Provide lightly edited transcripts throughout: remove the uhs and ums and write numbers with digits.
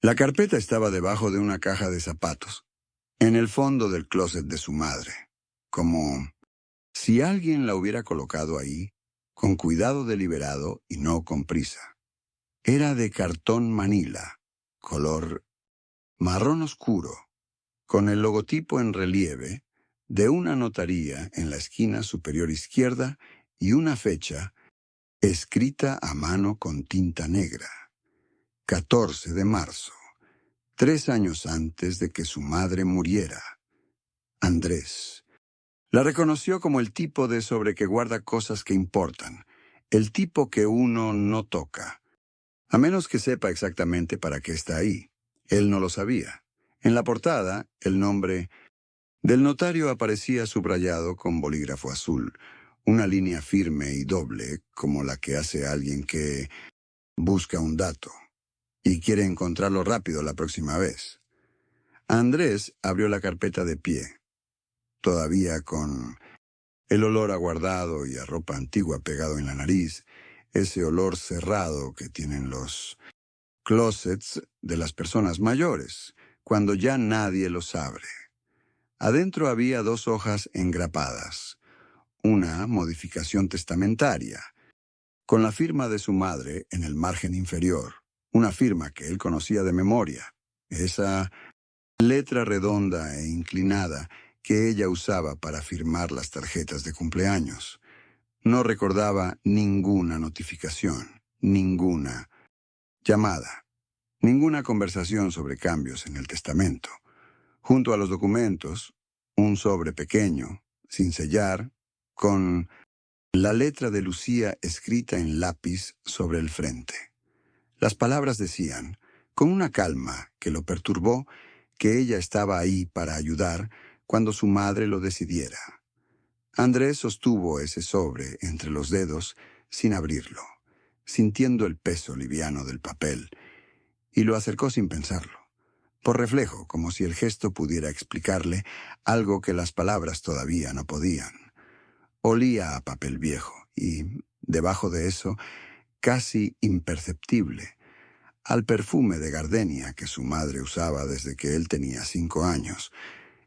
La carpeta estaba debajo de una caja de zapatos, en el fondo del closet de su madre, como si alguien la hubiera colocado ahí, con cuidado deliberado y no con prisa. Era de cartón manila, color marrón oscuro, con el logotipo en relieve de una notaría en la esquina superior izquierda y una fecha escrita a mano con tinta negra. 14 de marzo, 3 años antes de que su madre muriera. Andrés. La reconoció como el tipo de sobre que guarda cosas que importan, el tipo que uno no toca, a menos que sepa exactamente para qué está ahí. Él no lo sabía. En la portada, el nombre del notario aparecía subrayado con bolígrafo azul, una línea firme y doble como la que hace alguien que busca un dato y quiere encontrarlo rápido la próxima vez. Andrés abrió la carpeta de pie, todavía con el olor aguardado y a ropa antigua pegado en la nariz, ese olor cerrado que tienen los closets de las personas mayores, cuando ya nadie los abre. Adentro había 2 hojas engrapadas, una modificación testamentaria, con la firma de su madre en el margen inferior, una firma que él conocía de memoria, esa letra redonda e inclinada que ella usaba para firmar las tarjetas de cumpleaños. No recordaba ninguna notificación, ninguna llamada, ninguna conversación sobre cambios en el testamento. Junto a los documentos, un sobre pequeño, sin sellar, con la letra de Lucía escrita en lápiz sobre el frente. Las palabras decían, con una calma que lo perturbó, que ella estaba ahí para ayudar cuando su madre lo decidiera. Andrés sostuvo ese sobre entre los dedos sin abrirlo, sintiendo el peso liviano del papel, y lo acercó sin pensarlo, por reflejo, como si el gesto pudiera explicarle algo que las palabras todavía no podían. Olía a papel viejo y, debajo de eso, casi imperceptible, al perfume de gardenia que su madre usaba desde que él tenía 5 años,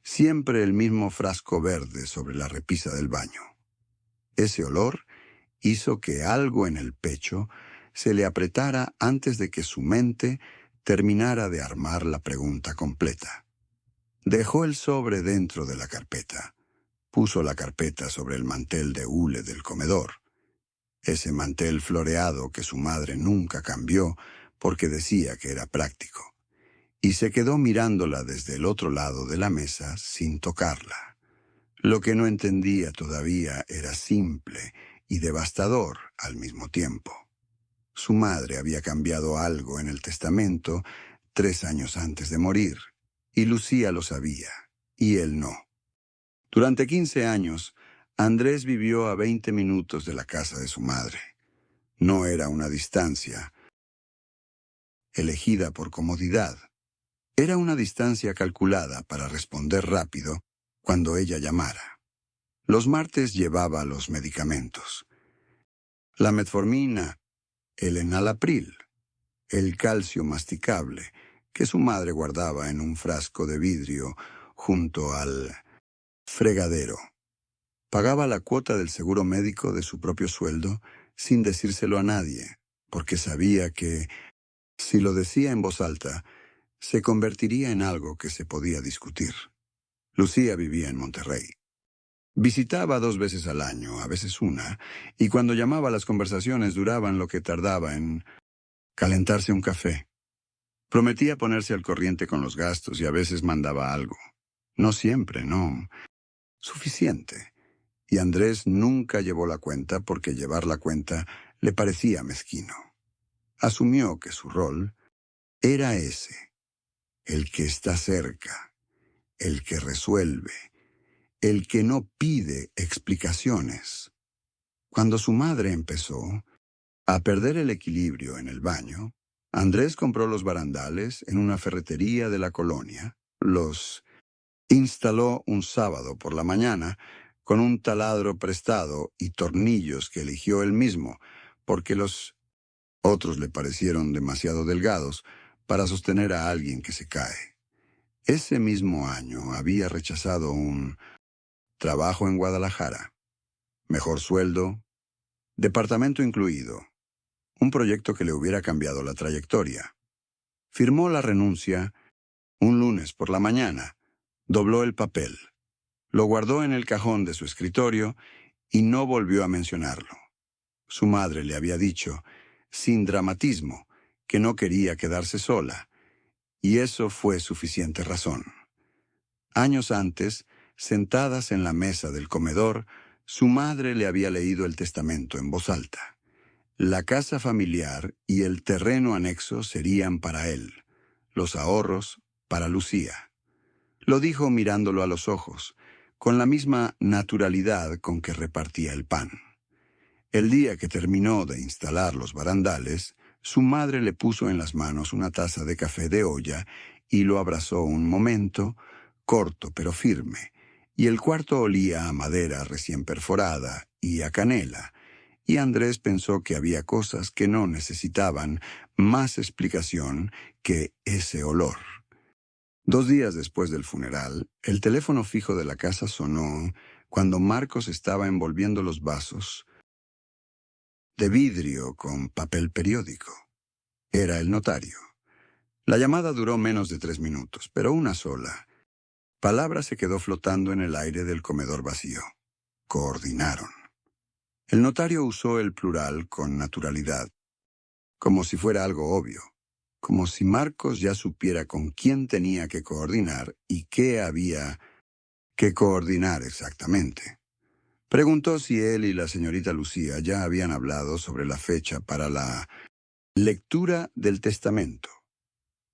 siempre el mismo frasco verde sobre la repisa del baño. Ese olor hizo que algo en el pecho se le apretara antes de que su mente terminara de armar la pregunta completa. Dejó el sobre dentro de la carpeta. Puso la carpeta sobre el mantel de hule del comedor, ese mantel floreado que su madre nunca cambió porque decía que era práctico, y se quedó mirándola desde el otro lado de la mesa sin tocarla. Lo que no entendía todavía era simple y devastador al mismo tiempo. Su madre había cambiado algo en el testamento 3 años antes de morir, y Lucía lo sabía, y él no. Durante 15 años, Andrés vivió a 20 minutos de la casa de su madre. No era una distancia elegida por comodidad. Era una distancia calculada para responder rápido cuando ella llamara. Los martes llevaba los medicamentos. La metformina, el enalapril, el calcio masticable, que su madre guardaba en un frasco de vidrio junto al fregadero. Pagaba la cuota del seguro médico de su propio sueldo sin decírselo a nadie, porque sabía que, si lo decía en voz alta, se convertiría en algo que se podía discutir. Lucía vivía en Monterrey. Visitaba 2 veces al año, a veces una, y cuando llamaba las conversaciones duraban lo que tardaba en calentarse un café. Prometía ponerse al corriente con los gastos y a veces mandaba algo. No siempre, no. Suficiente. Y Andrés nunca llevó la cuenta porque llevar la cuenta le parecía mezquino. Asumió que su rol era ese, el que está cerca, el que resuelve, el que no pide explicaciones. Cuando su madre empezó a perder el equilibrio en el baño, Andrés compró los barandales en una ferretería de la colonia, los instaló un sábado por la mañana con un taladro prestado y tornillos que eligió él mismo, porque los otros le parecieron demasiado delgados para sostener a alguien que se cae. Ese mismo año había rechazado un trabajo en Guadalajara, mejor sueldo, departamento incluido, un proyecto que le hubiera cambiado la trayectoria. Firmó la renuncia un lunes por la mañana, dobló el papel, lo guardó en el cajón de su escritorio y no volvió a mencionarlo. Su madre le había dicho, sin dramatismo, que no quería quedarse sola, y eso fue suficiente razón. Años antes, sentadas en la mesa del comedor, su madre le había leído el testamento en voz alta. La casa familiar y el terreno anexo serían para él, los ahorros para Lucía. Lo dijo mirándolo a los ojos, con la misma naturalidad con que repartía el pan. El día que terminó de instalar los barandales, su madre le puso en las manos una taza de café de olla y lo abrazó un momento, corto pero firme, y el cuarto olía a madera recién perforada y a canela, y Andrés pensó que había cosas que no necesitaban más explicación que ese olor. 2 días después del funeral, el teléfono fijo de la casa sonó cuando Marcos estaba envolviendo los vasos de vidrio con papel periódico. Era el notario. La llamada duró menos de 3 minutos, pero una sola palabra se quedó flotando en el aire del comedor vacío. Coordinaron. El notario usó el plural con naturalidad, como si fuera algo obvio, como si Marcos ya supiera con quién tenía que coordinar y qué había que coordinar exactamente. Preguntó si él y la señorita Lucía ya habían hablado sobre la fecha para la lectura del testamento.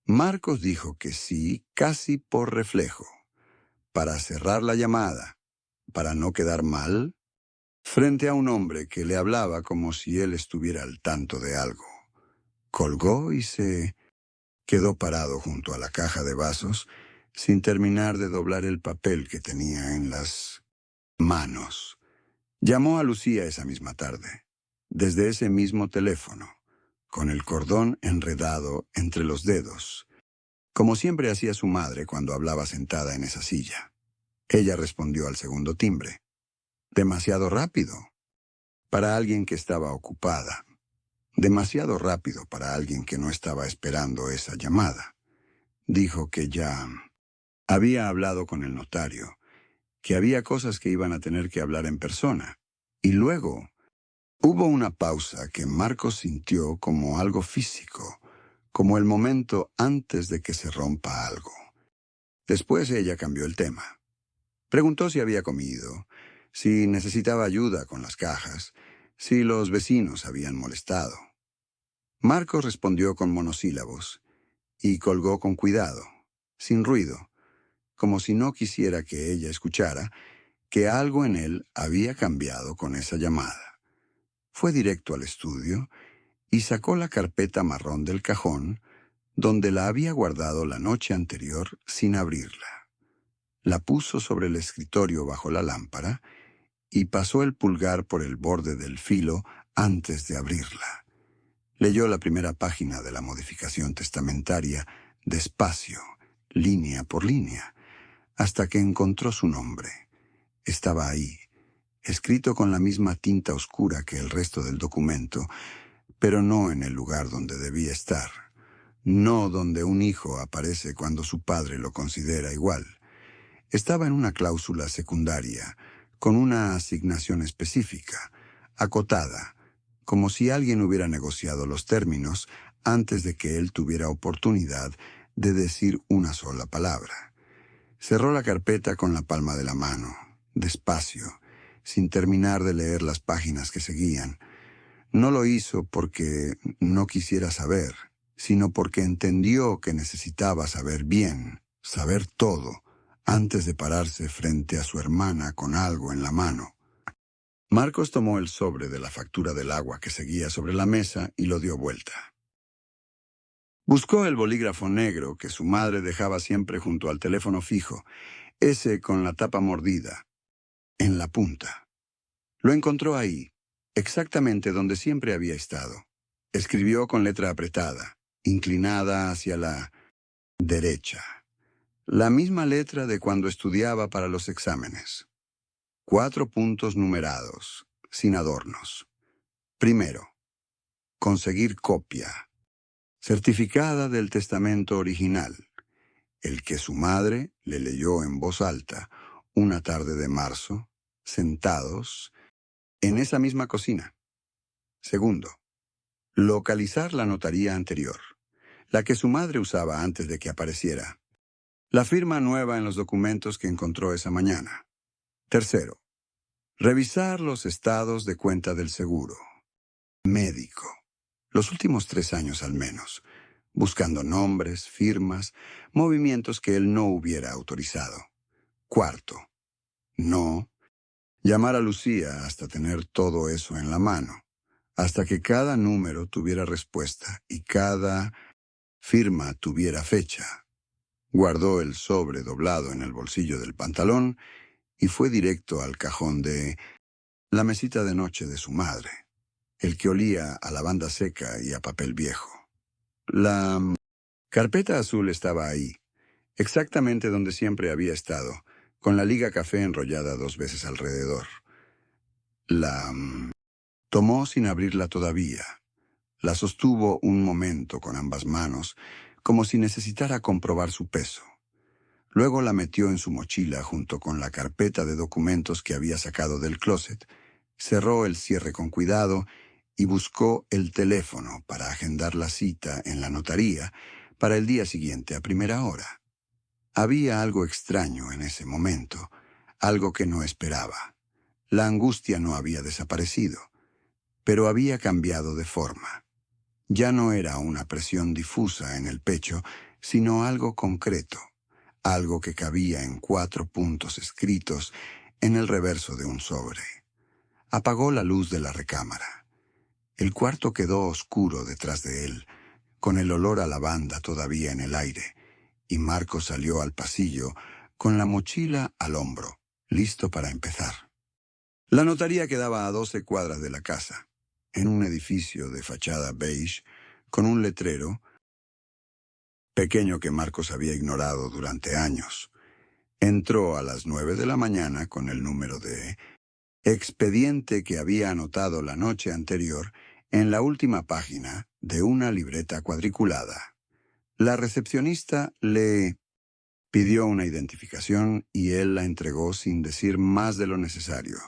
Marcos dijo que sí, casi por reflejo. Para cerrar la llamada, para no quedar mal, frente a un hombre que le hablaba como si él estuviera al tanto de algo. Colgó y se quedó parado junto a la caja de vasos, sin terminar de doblar el papel que tenía en las manos. Llamó a Lucía esa misma tarde, desde ese mismo teléfono, con el cordón enredado entre los dedos, como siempre hacía su madre cuando hablaba sentada en esa silla. Ella respondió al segundo timbre. Demasiado rápido para alguien que estaba ocupada. Demasiado rápido para alguien que no estaba esperando esa llamada. Dijo que ya había hablado con el notario, que había cosas que iban a tener que hablar en persona. Y luego hubo una pausa que Marcos sintió como algo físico, como el momento antes de que se rompa algo. Después ella cambió el tema. Preguntó si había comido, si necesitaba ayuda con las cajas, si los vecinos habían molestado. Marcos respondió con monosílabos y colgó con cuidado, sin ruido, como si no quisiera que ella escuchara que algo en él había cambiado con esa llamada. Fue directo al estudio y sacó la carpeta marrón del cajón, donde la había guardado la noche anterior sin abrirla. La puso sobre el escritorio bajo la lámpara y pasó el pulgar por el borde del filo antes de abrirla. Leyó la primera página de la modificación testamentaria despacio, línea por línea, hasta que encontró su nombre. Estaba ahí, escrito con la misma tinta oscura que el resto del documento, pero no en el lugar donde debía estar, no donde un hijo aparece cuando su padre lo considera igual. Estaba en una cláusula secundaria, con una asignación específica, acotada, como si alguien hubiera negociado los términos antes de que él tuviera oportunidad de decir una sola palabra. Cerró la carpeta con la palma de la mano, despacio, sin terminar de leer las páginas que seguían. No lo hizo porque no quisiera saber, sino porque entendió que necesitaba saber bien, saber todo, antes de pararse frente a su hermana con algo en la mano. Marcos tomó el sobre de la factura del agua que seguía sobre la mesa y lo dio vuelta. Buscó el bolígrafo negro que su madre dejaba siempre junto al teléfono fijo, ese con la tapa mordida, en la punta. Lo encontró ahí, exactamente donde siempre había estado. Escribió con letra apretada, inclinada hacia la derecha. La misma letra de cuando estudiaba para los exámenes. 4 puntos numerados, sin adornos. Primero, conseguir copia, certificada del testamento original, el que su madre le leyó en voz alta una tarde de marzo, sentados en esa misma cocina. Segundo, localizar la notaría anterior, la que su madre usaba antes de que apareciera. La firma nueva en los documentos que encontró esa mañana. Tercero, revisar los estados de cuenta del seguro. Médico. Los últimos 3 años al menos, buscando nombres, firmas, movimientos que él no hubiera autorizado. Cuarto, no llamar a Lucía hasta tener todo eso en la mano, hasta que cada número tuviera respuesta y cada firma tuviera fecha. Guardó el sobre doblado en el bolsillo del pantalón y fue directo al cajón de la mesita de noche de su madre, el que olía a lavanda seca y a papel viejo. La carpeta azul estaba ahí, exactamente donde siempre había estado, con la liga café enrollada 2 veces alrededor. La tomó sin abrirla todavía. La sostuvo un momento con ambas manos, como si necesitara comprobar su peso. Luego la metió en su mochila junto con la carpeta de documentos que había sacado del closet, cerró el cierre con cuidado y buscó el teléfono para agendar la cita en la notaría para el día siguiente a primera hora. Había algo extraño en ese momento, algo que no esperaba. La angustia no había desaparecido, pero había cambiado de forma. Ya no era una presión difusa en el pecho, sino algo concreto, algo que cabía en 4 puntos escritos en el reverso de un sobre. Apagó la luz de la recámara. El cuarto quedó oscuro detrás de él, con el olor a lavanda todavía en el aire, y Marco salió al pasillo con la mochila al hombro, listo para empezar. La notaría quedaba a 12 cuadras de la casa, en un edificio de fachada beige, con un letrero pequeño que Marcos había ignorado durante años. Entró a las 9 de la mañana con el número de expediente que había anotado la noche anterior en la última página de una libreta cuadriculada. La recepcionista le pidió una identificación y él la entregó sin decir más de lo necesario.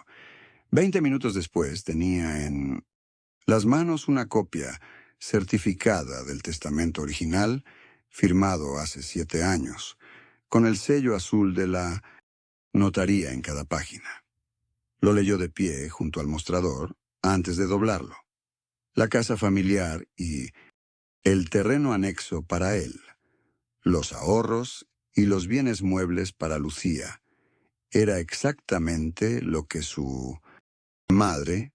20 minutos después tenía en las manos una copia certificada del testamento original, firmado hace 7 años, con el sello azul de la notaría en cada página. Lo leyó de pie junto al mostrador antes de doblarlo. La casa familiar y el terreno anexo para él, los ahorros y los bienes muebles para Lucía. Era exactamente lo que su madre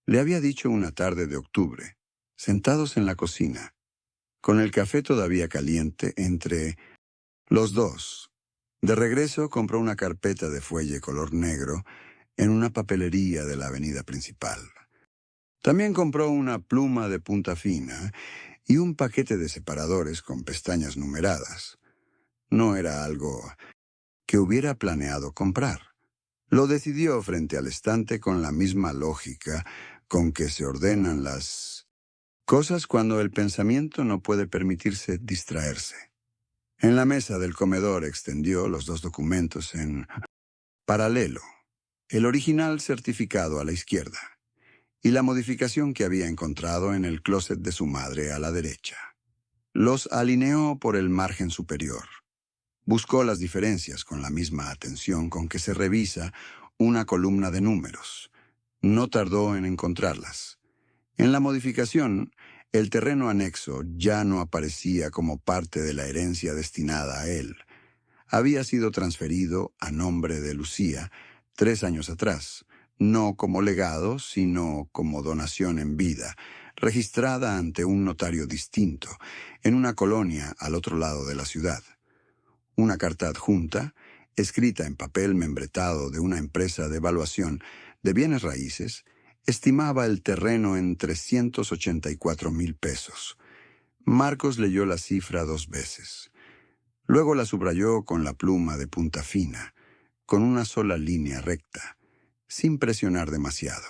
le había dicho una tarde de octubre, sentados en la cocina, con el café todavía caliente entre los dos. De regreso compró una carpeta de fuelle color negro en una papelería de la avenida principal. También compró una pluma de punta fina y un paquete de separadores con pestañas numeradas. No era algo que hubiera planeado comprar. Lo decidió frente al estante con la misma lógica con que se ordenan las cosas cuando el pensamiento no puede permitirse distraerse. En la mesa del comedor extendió los 2 documentos en paralelo, el original certificado a la izquierda y la modificación que había encontrado en el closet de su madre a la derecha. Los alineó por el margen superior. Buscó las diferencias con la misma atención con que se revisa una columna de números. No tardó en encontrarlas. En la modificación, el terreno anexo ya no aparecía como parte de la herencia destinada a él. Había sido transferido a nombre de Lucía 3 años atrás, no como legado, sino como donación en vida, registrada ante un notario distinto, en una colonia al otro lado de la ciudad. Una carta adjunta, escrita en papel membretado de una empresa de evaluación de bienes raíces, estimaba el terreno en 384,000 pesos. Marcos leyó la cifra 2 veces. Luego la subrayó con la pluma de punta fina, con una sola línea recta, sin presionar demasiado.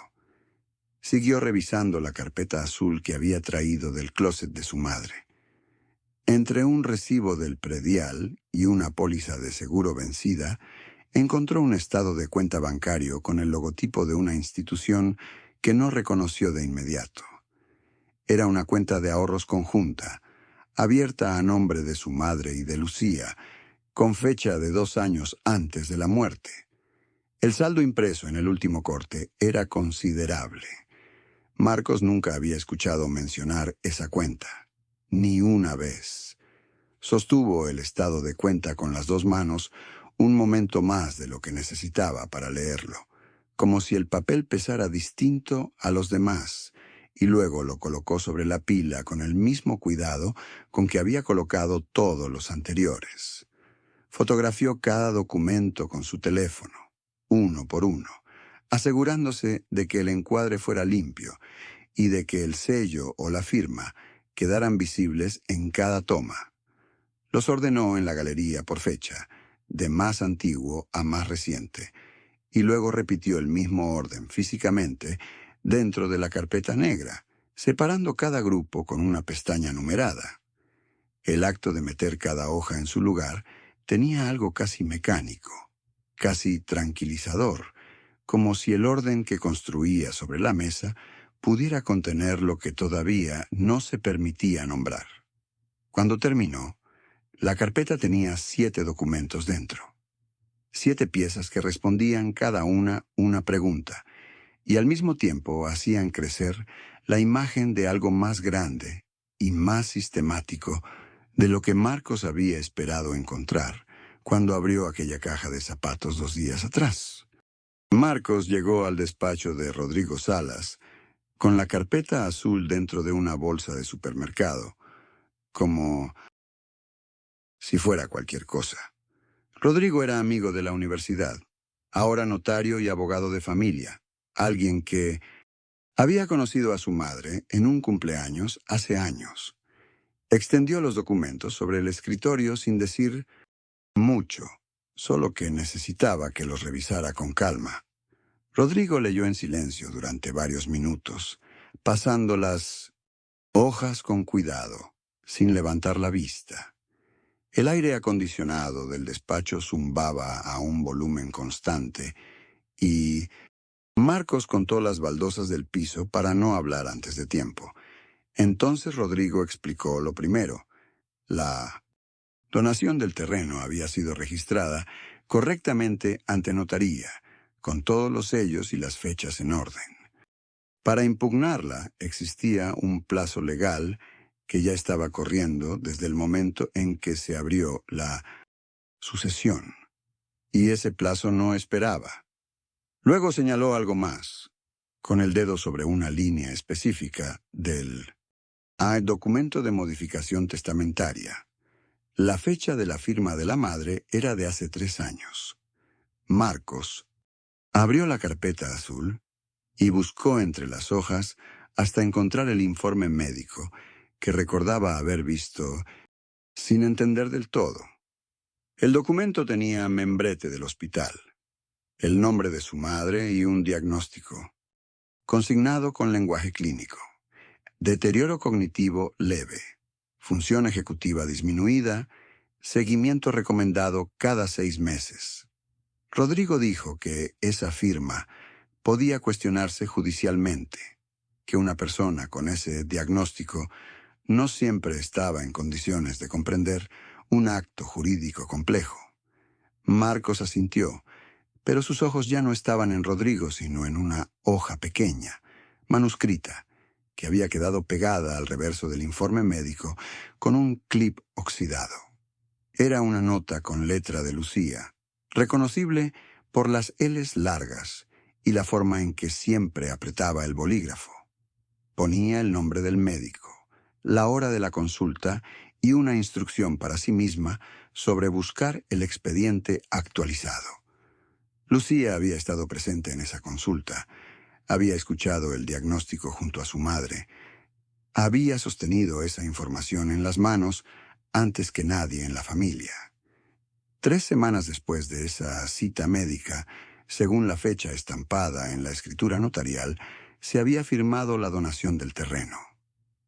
Siguió revisando la carpeta azul que había traído del closet de su madre. Entre un recibo del predial y una póliza de seguro vencida, encontró un estado de cuenta bancario con el logotipo de una institución que no reconoció de inmediato. Era una cuenta de ahorros conjunta, abierta a nombre de su madre y de Lucía, con fecha de 2 años antes de la muerte. El saldo impreso en el último corte era considerable. Marcos nunca había escuchado mencionar esa cuenta, ni una vez. Sostuvo el estado de cuenta con las 2 manos un momento más de lo que necesitaba para leerlo, como si el papel pesara distinto a los demás, y luego lo colocó sobre la pila con el mismo cuidado con que había colocado todos los anteriores. Fotografió cada documento con su teléfono, uno por uno, asegurándose de que el encuadre fuera limpio y de que el sello o la firma quedaran visibles en cada toma. Los ordenó en la galería por fecha, de más antiguo a más reciente, y luego repitió el mismo orden físicamente dentro de la carpeta negra, separando cada grupo con una pestaña numerada. El acto de meter cada hoja en su lugar tenía algo casi mecánico, casi tranquilizador, como si el orden que construía sobre la mesa pudiera contener lo que todavía no se permitía nombrar. Cuando terminó, la carpeta tenía 7 documentos dentro. 7 piezas que respondían cada una pregunta, y al mismo tiempo hacían crecer la imagen de algo más grande y más sistemático de lo que Marcos había esperado encontrar cuando abrió aquella caja de zapatos 2 días atrás. Marcos llegó al despacho de Rodrigo Salas con la carpeta azul dentro de una bolsa de supermercado, como si fuera cualquier cosa. Rodrigo era amigo de la universidad, ahora notario y abogado de familia, alguien que había conocido a su madre en un cumpleaños hace años. Extendió los documentos sobre el escritorio sin decir mucho, solo que necesitaba que los revisara con calma. Rodrigo leyó en silencio durante varios minutos, pasando las hojas con cuidado, sin levantar la vista. El aire acondicionado del despacho zumbaba a un volumen constante y Marcos contó las baldosas del piso para no hablar antes de tiempo. Entonces Rodrigo explicó lo primero. La donación del terreno había sido registrada correctamente ante notaría, con todos los sellos y las fechas en orden. Para impugnarla existía un plazo legal que ya estaba corriendo desde el momento en que se abrió la sucesión, y ese plazo no esperaba. Luego señaló algo más, con el dedo sobre una línea específica del documento de modificación testamentaria. La fecha de la firma de la madre era de hace 3 años. Marcos abrió la carpeta azul y buscó entre las hojas hasta encontrar el informe médico que recordaba haber visto sin entender del todo. El documento tenía membrete del hospital, el nombre de su madre y un diagnóstico, consignado con lenguaje clínico. Deterioro cognitivo leve, función ejecutiva disminuida, seguimiento recomendado cada 6 meses. Rodrigo dijo que esa firma podía cuestionarse judicialmente, que una persona con ese diagnóstico no siempre estaba en condiciones de comprender un acto jurídico complejo. Marcos asintió, pero sus ojos ya no estaban en Rodrigo, sino en una hoja pequeña, manuscrita, que había quedado pegada al reverso del informe médico con un clip oxidado. Era una nota con letra de Lucía, reconocible por las L's largas y la forma en que siempre apretaba el bolígrafo. Ponía el nombre del médico, la hora de la consulta y una instrucción para sí misma sobre buscar el expediente actualizado. Lucía había estado presente en esa consulta, había escuchado el diagnóstico junto a su madre, Había sostenido esa información en las manos antes que nadie en la familia. 3 semanas después de esa cita médica, según la fecha estampada en la escritura notarial, se había firmado la donación del terreno.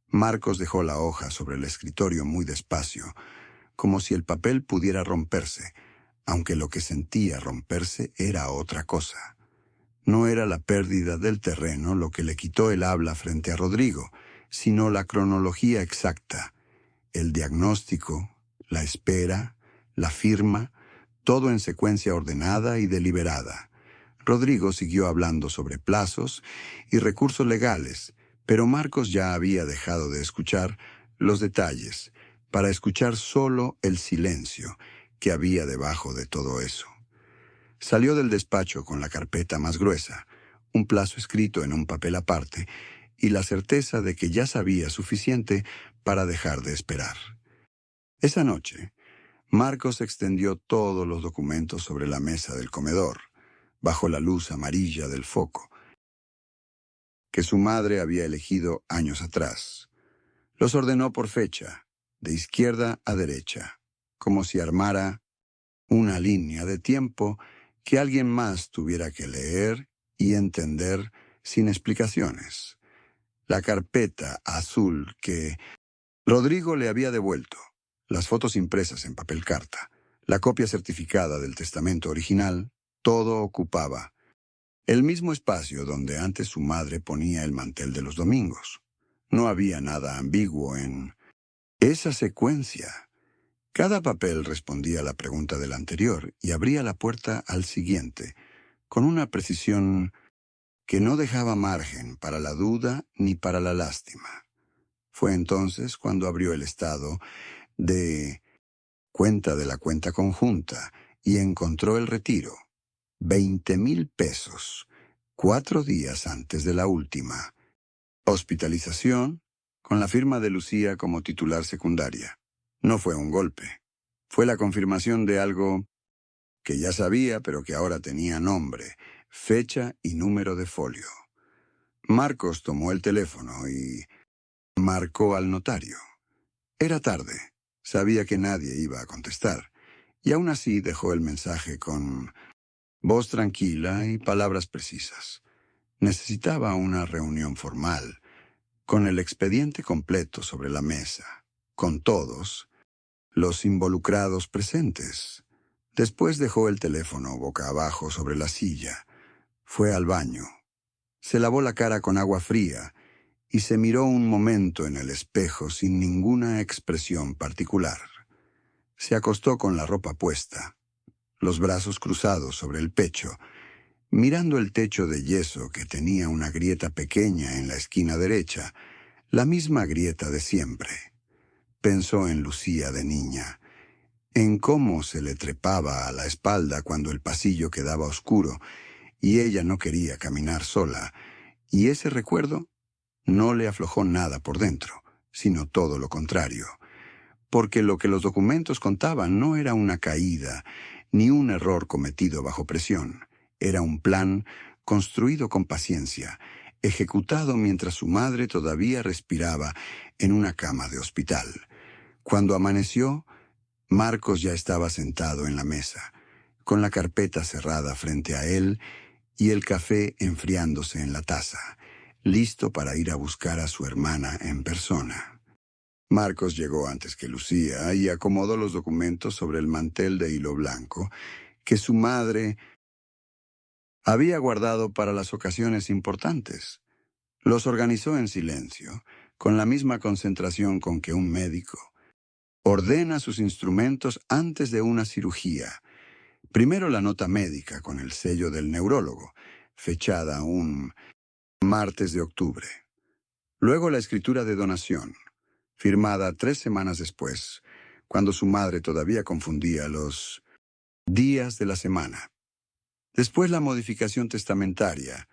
Marcos dejó la hoja sobre el escritorio muy despacio, como si el papel pudiera romperse, aunque lo que sentía romperse era otra cosa. No era la pérdida del terreno lo que le quitó el habla frente a Rodrigo, sino la cronología exacta, el diagnóstico, la espera, la firma, todo en secuencia ordenada y deliberada. Rodrigo siguió hablando sobre plazos y recursos legales, pero Marcos ya había dejado de escuchar los detalles para escuchar solo el silencio que había debajo de todo eso. Salió del despacho con la carpeta más gruesa, un plazo escrito en un papel aparte y la certeza de que ya sabía suficiente para dejar de esperar. Esa noche, Marcos extendió todos los documentos sobre la mesa del comedor, bajo la luz amarilla del foco, que su madre había elegido años atrás. Los ordenó por fecha, de izquierda a derecha, como si armara una línea de tiempo que alguien más tuviera que leer y entender sin explicaciones. La carpeta azul que Rodrigo le había devuelto, las fotos impresas en papel carta, la copia certificada del testamento original, todo ocupaba el mismo espacio donde antes su madre ponía el mantel de los domingos. No había nada ambiguo en esa secuencia. Cada papel respondía a la pregunta del anterior y abría la puerta al siguiente, con una precisión que no dejaba margen para la duda ni para la lástima. Fue entonces cuando abrió el estado de cuenta de la cuenta conjunta y encontró el retiro. 20,000 pesos, 4 días antes de la última. Hospitalización, con la firma de Lucía como titular secundaria. No fue un golpe. Fue la confirmación de algo que ya sabía, pero que ahora tenía nombre, fecha y número de folio. Marcos tomó el teléfono y marcó al notario. Era tarde. Sabía que nadie iba a contestar, y aún así dejó el mensaje con voz tranquila y palabras precisas. Necesitaba una reunión formal, con el expediente completo sobre la mesa, con todos los involucrados presentes. Después dejó el teléfono boca abajo sobre la silla. Fue al baño. Se lavó la cara con agua fría y se miró un momento en el espejo sin ninguna expresión particular. Se acostó con la ropa puesta, los brazos cruzados sobre el pecho, mirando el techo de yeso que tenía una grieta pequeña en la esquina derecha, la misma grieta de siempre. Pensó en Lucía de niña, en cómo se le trepaba a la espalda cuando el pasillo quedaba oscuro y ella no quería caminar sola, y ese recuerdo no le aflojó nada por dentro, sino todo lo contrario, porque lo que los documentos contaban no era una caída ni un error cometido bajo presión. Era un plan construido con paciencia, ejecutado mientras su madre todavía respiraba en una cama de hospital. Cuando amaneció, Marcos ya estaba sentado en la mesa, con la carpeta cerrada frente a él y el café enfriándose en la taza, listo para ir a buscar a su hermana en persona. Marcos llegó antes que Lucía y acomodó los documentos sobre el mantel de hilo blanco que su madre había guardado para las ocasiones importantes. Los organizó en silencio, con la misma concentración con que un médico ordena sus instrumentos antes de una cirugía. Primero la nota médica con el sello del neurólogo, fechada un martes de octubre. Luego la escritura de donación, firmada 3 semanas después, cuando su madre todavía confundía los días de la semana. Después la modificación testamentaria,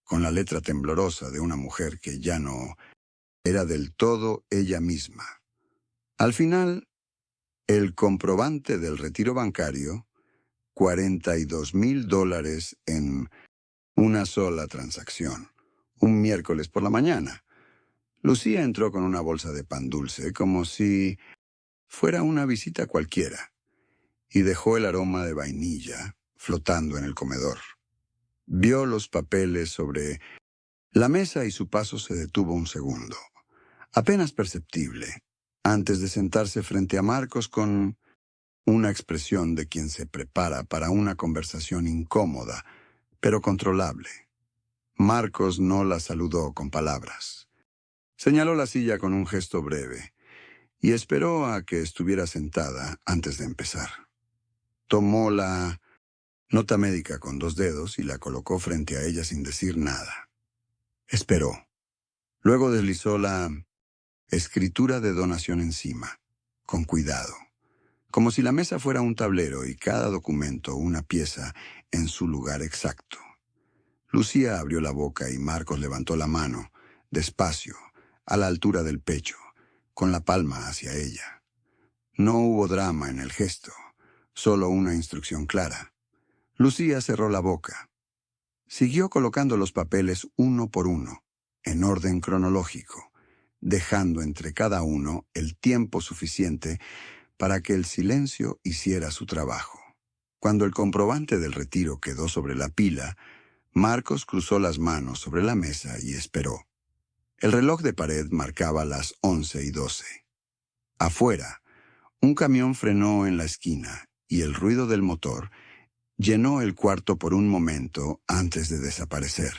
con la letra temblorosa de una mujer que ya no era del todo ella misma. Al final, el comprobante del retiro bancario, $42,000 en una sola transacción, un miércoles por la mañana. Lucía entró con una bolsa de pan dulce, como si fuera una visita cualquiera, y dejó el aroma de vainilla flotando en el comedor. Vio los papeles sobre la mesa y su paso se detuvo un segundo, apenas perceptible, antes de sentarse frente a Marcos con una expresión de quien se prepara para una conversación incómoda, pero controlable. Marcos no la saludó con palabras. Señaló la silla con un gesto breve y esperó a que estuviera sentada antes de empezar. Tomó la nota médica con 2 dedos y la colocó frente a ella sin decir nada. Esperó. Luego deslizó la escritura de donación encima, con cuidado, como si la mesa fuera un tablero y cada documento una pieza en su lugar exacto. Lucía abrió la boca y Marcos levantó la mano, despacio, a la altura del pecho, con la palma hacia ella. No hubo drama en el gesto, solo una instrucción clara. Lucía cerró la boca. Siguió colocando los papeles uno por uno, en orden cronológico, dejando entre cada uno el tiempo suficiente para que el silencio hiciera su trabajo. Cuando el comprobante del retiro quedó sobre la pila, Marcos cruzó las manos sobre la mesa y esperó. El reloj de pared marcaba las 11:12. Afuera, un camión frenó en la esquina y el ruido del motor llenó el cuarto por un momento antes de desaparecer.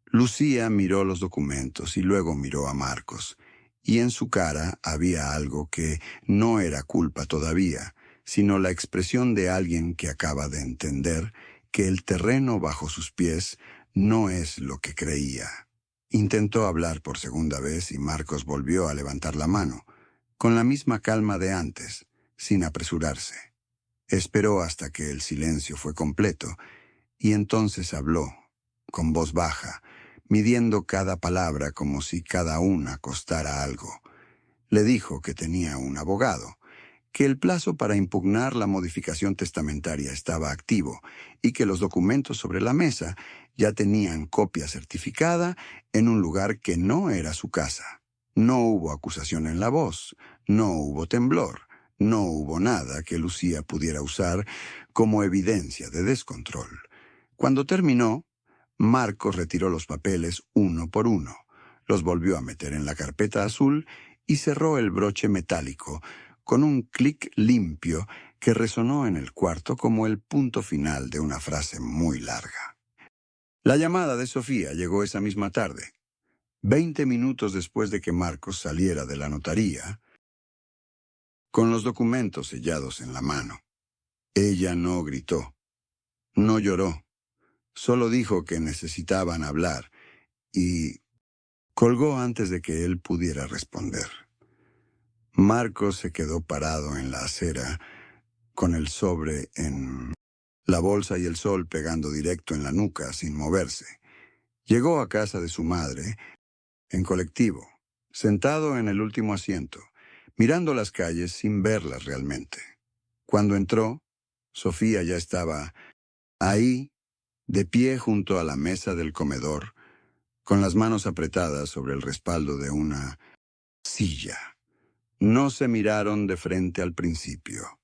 Lucía miró los documentos y luego miró a Marcos, y en su cara había algo que no era culpa todavía, sino la expresión de alguien que acaba de entender que el terreno bajo sus pies no es lo que creía. Intentó hablar por segunda vez y Marcos volvió a levantar la mano, con la misma calma de antes, sin apresurarse. Esperó hasta que el silencio fue completo, y entonces habló, con voz baja, midiendo cada palabra como si cada una costara algo. Le dijo que tenía un abogado, que el plazo para impugnar la modificación testamentaria estaba activo y que los documentos sobre la mesa ya tenían copia certificada en un lugar que no era su casa. No hubo acusación en la voz, no hubo temblor, no hubo nada que Lucía pudiera usar como evidencia de descontrol. Cuando terminó, Marcos retiró los papeles uno por uno, los volvió a meter en la carpeta azul y cerró el broche metálico con un clic limpio que resonó en el cuarto como el punto final de una frase muy larga. La llamada de Sofía llegó esa misma tarde. 20 minutos después de que Marcos saliera de la notaría, con los documentos sellados en la mano. Ella no gritó, no lloró, solo dijo que necesitaban hablar y colgó antes de que él pudiera responder. Marcos se quedó parado en la acera, con el sobre en la bolsa y el sol pegando directo en la nuca sin moverse. Llegó a casa de su madre, en colectivo, sentado en el último asiento, mirando las calles sin verlas realmente. Cuando entró, Sofía ya estaba ahí, de pie junto a la mesa del comedor, con las manos apretadas sobre el respaldo de una silla. No se miraron de frente al principio.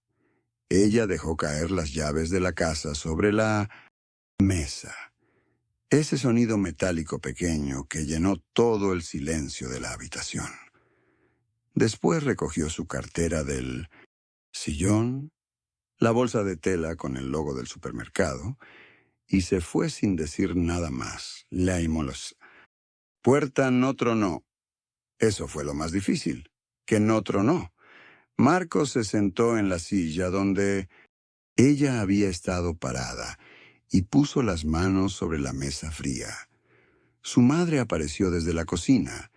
Ella dejó caer las llaves de la casa sobre la mesa. Ese sonido metálico pequeño que llenó todo el silencio de la habitación. Después recogió su cartera del sillón, la bolsa de tela con el logo del supermercado, y se fue sin decir nada más. La puerta no tronó. Eso fue lo más difícil, que no tronó. Marcos se sentó en la silla donde ella había estado parada y puso las manos sobre la mesa fría. Su madre apareció desde la cocina.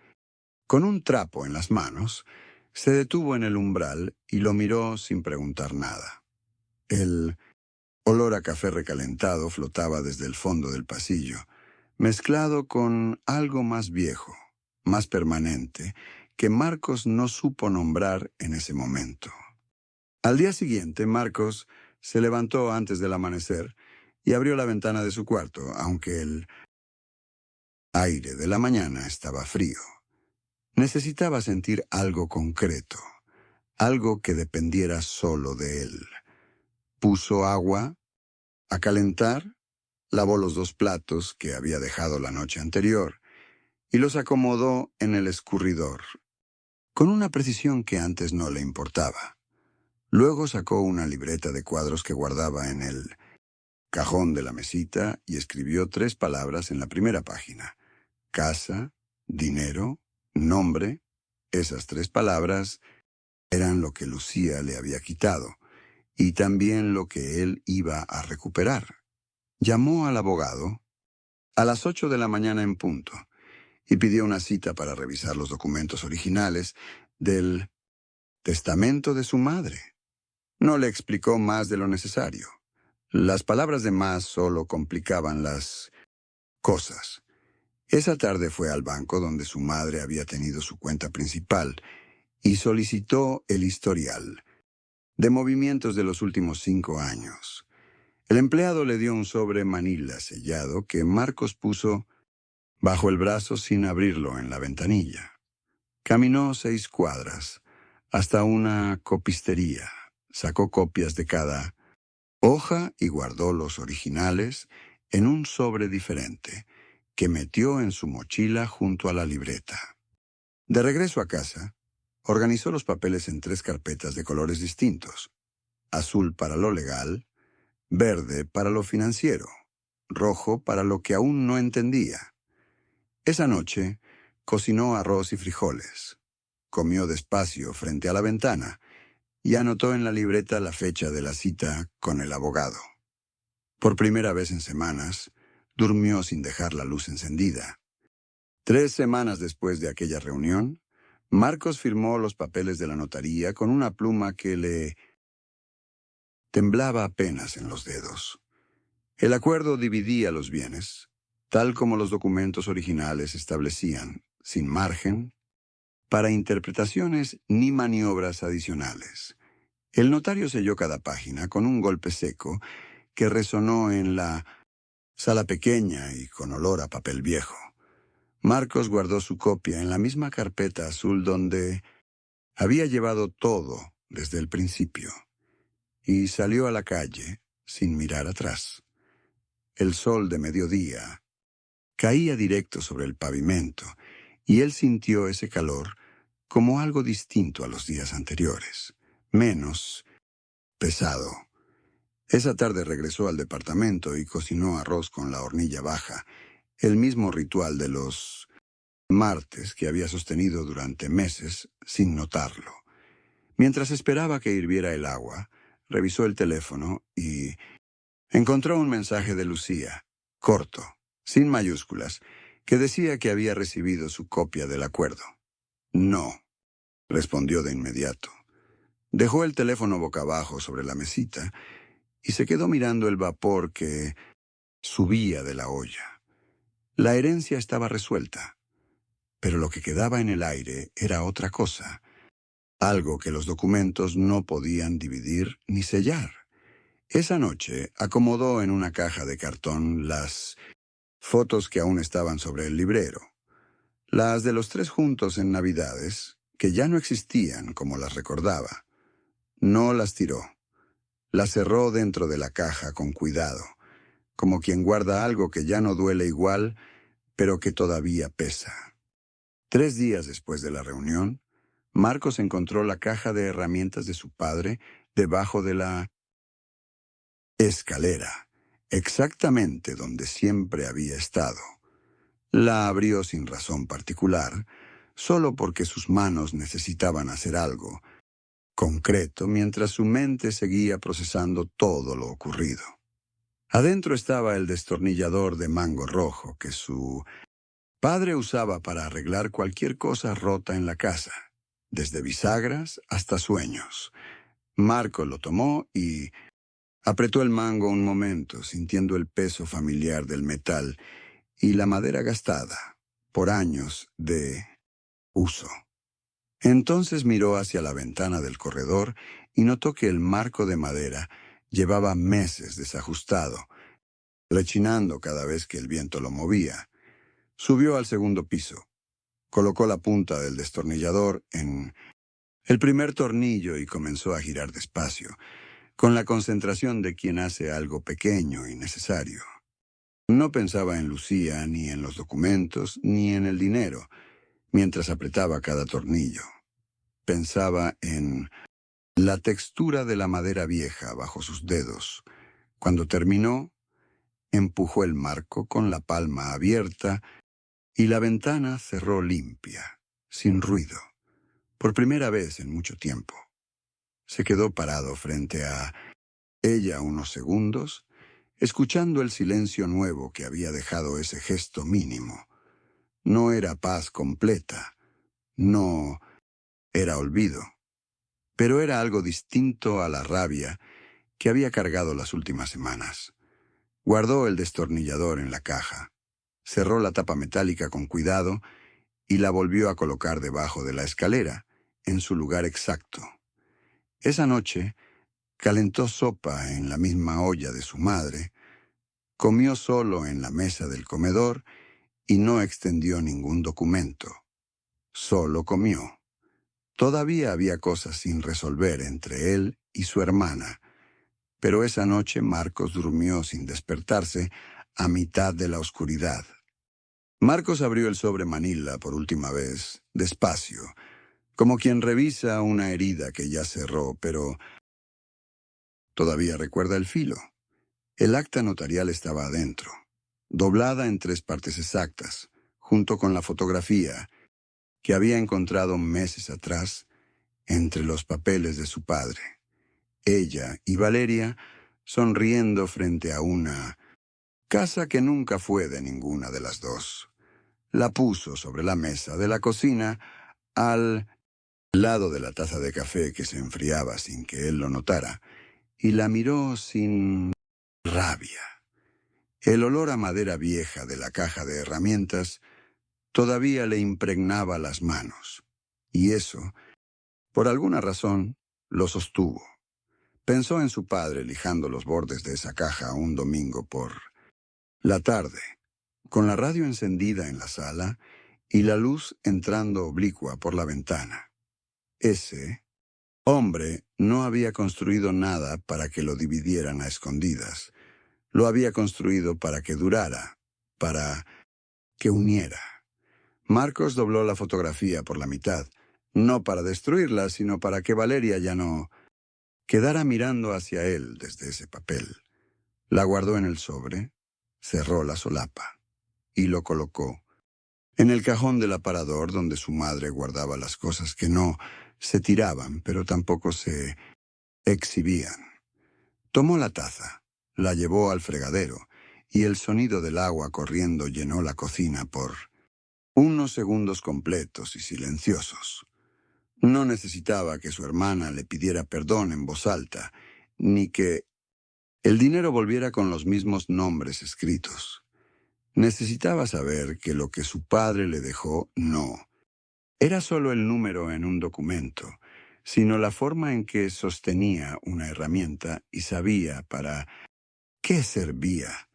Con un trapo en las manos, se detuvo en el umbral y lo miró sin preguntar nada. El olor a café recalentado flotaba desde el fondo del pasillo, mezclado con algo más viejo, más permanente, que Marcos no supo nombrar en ese momento. Al día siguiente, Marcos se levantó antes del amanecer y abrió la ventana de su cuarto, aunque el aire de la mañana estaba frío. Necesitaba sentir algo concreto, algo que dependiera solo de él. Puso agua a calentar, lavó los 2 platos que había dejado la noche anterior y los acomodó en el escurridor, con una precisión que antes no le importaba. Luego sacó una libreta de cuadros que guardaba en el cajón de la mesita y escribió 3 palabras en la primera página: casa, dinero, nombre. Esas 3 palabras eran lo que Lucía le había quitado y también lo que él iba a recuperar. Llamó al abogado a las 8 de la mañana en punto y pidió una cita para revisar los documentos originales del testamento de su madre. No le explicó más de lo necesario. Las palabras de más solo complicaban las cosas. Esa tarde fue al banco donde su madre había tenido su cuenta principal y solicitó el historial de movimientos de los últimos 5 años. El empleado le dio un sobre manila sellado que Marcos puso bajo el brazo sin abrirlo en la ventanilla. Caminó 6 cuadras hasta una copistería, sacó copias de cada hoja y guardó los originales en un sobre diferente que metió en su mochila junto a la libreta. De regreso a casa, organizó los papeles en 3 carpetas de colores distintos: azul para lo legal, verde para lo financiero, rojo para lo que aún no entendía. Esa noche cocinó arroz y frijoles, comió despacio frente a la ventana y anotó en la libreta la fecha de la cita con el abogado. Por primera vez en semanas, durmió sin dejar la luz encendida. 3 semanas después de aquella reunión, Marcos firmó los papeles de la notaría con una pluma que le temblaba apenas en los dedos. El acuerdo dividía los bienes, tal como los documentos originales establecían, sin margen para interpretaciones ni maniobras adicionales. El notario selló cada página con un golpe seco que resonó en la sala pequeña y con olor a papel viejo. Marcos guardó su copia en la misma carpeta azul donde había llevado todo desde el principio y salió a la calle sin mirar atrás. El sol de mediodía caía directo sobre el pavimento y él sintió ese calor como algo distinto a los días anteriores, menos pesado. Esa tarde regresó al departamento y cocinó arroz con la hornilla baja, el mismo ritual de los martes que había sostenido durante meses sin notarlo. Mientras esperaba que hirviera el agua, revisó el teléfono y encontró un mensaje de Lucía, corto, sin mayúsculas, que decía que había recibido su copia del acuerdo. No, respondió de inmediato. Dejó el teléfono boca abajo sobre la mesita y se quedó mirando el vapor que subía de la olla. La herencia estaba resuelta, pero lo que quedaba en el aire era otra cosa, algo que los documentos no podían dividir ni sellar. Esa noche acomodó en una caja de cartón las fotos que aún estaban sobre el librero, las de los 3 juntos en Navidades, que ya no existían como las recordaba. No las tiró. Las cerró dentro de la caja con cuidado, como quien guarda algo que ya no duele igual, pero que todavía pesa. 3 días después de la reunión, Marcos encontró la caja de herramientas de su padre debajo de la escalera, exactamente donde siempre había estado. La abrió sin razón particular, solo porque sus manos necesitaban hacer algo concreto mientras su mente seguía procesando todo lo ocurrido. Adentro estaba el destornillador de mango rojo que su padre usaba para arreglar cualquier cosa rota en la casa, desde bisagras hasta sueños. Marco lo tomó y apretó el mango un momento, sintiendo el peso familiar del metal y la madera gastada por años de uso. Entonces miró hacia la ventana del corredor y notó que el marco de madera llevaba meses desajustado, rechinando cada vez que el viento lo movía. Subió al segundo piso. Colocó la punta del destornillador en el primer tornillo y comenzó a girar despacio, con la concentración de quien hace algo pequeño y necesario. No pensaba en Lucía, ni en los documentos, ni en el dinero, mientras apretaba cada tornillo. Pensaba en la textura de la madera vieja bajo sus dedos. Cuando terminó, empujó el marco con la palma abierta y la ventana cerró limpia, sin ruido, por primera vez en mucho tiempo. Se quedó parado frente a ella unos segundos, escuchando el silencio nuevo que había dejado ese gesto mínimo. No era paz completa, no era olvido, pero era algo distinto a la rabia que había cargado las últimas semanas. Guardó el destornillador en la caja, cerró la tapa metálica con cuidado y la volvió a colocar debajo de la escalera, en su lugar exacto. Esa noche, calentó sopa en la misma olla de su madre, comió solo en la mesa del comedor y no extendió ningún documento. Solo comió. Todavía había cosas sin resolver entre él y su hermana, pero esa noche Marcos durmió sin despertarse a mitad de la oscuridad. Marcos abrió el sobre Manila por última vez, despacio, como quien revisa una herida que ya cerró, pero todavía recuerda el filo. El acta notarial estaba adentro, doblada en 3 partes exactas, junto con la fotografía que había encontrado meses atrás entre los papeles de su padre. Ella y Valeria sonriendo frente a una casa que nunca fue de ninguna de las dos. La puso sobre la mesa de la cocina al lado de la taza de café que se enfriaba sin que él lo notara, y la miró sin rabia. El olor a madera vieja de la caja de herramientas todavía le impregnaba las manos, y eso, por alguna razón, lo sostuvo. Pensó en su padre lijando los bordes de esa caja un domingo por la tarde, con la radio encendida en la sala y la luz entrando oblicua por la ventana. Ese hombre no había construido nada para que lo dividieran a escondidas. Lo había construido para que durara, para que uniera. Marcos dobló la fotografía por la mitad, no para destruirla, sino para que Valeria ya no quedara mirando hacia él desde ese papel. La guardó en el sobre, cerró la solapa y lo colocó en el cajón del aparador donde su madre guardaba las cosas que no se tiraban, pero tampoco se exhibían. Tomó la taza, la llevó al fregadero, y el sonido del agua corriendo llenó la cocina por unos segundos completos y silenciosos. No necesitaba que su hermana le pidiera perdón en voz alta, ni que el dinero volviera con los mismos nombres escritos. Necesitaba saber que lo que su padre le dejó no era solo el número en un documento, sino la forma en que sostenía una herramienta y sabía para qué servía.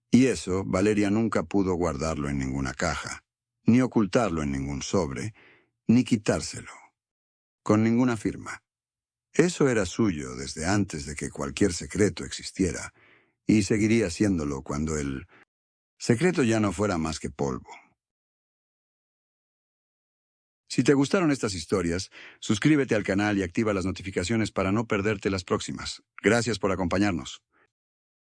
Y eso Valeria nunca pudo guardarlo en ninguna caja, ni ocultarlo en ningún sobre, ni quitárselo, con ninguna firma. Eso era suyo desde antes de que cualquier secreto existiera, y seguiría siéndolo cuando el secreto ya no fuera más que polvo. Si te gustaron estas historias, suscríbete al canal y activa las notificaciones para no perderte las próximas. Gracias por acompañarnos.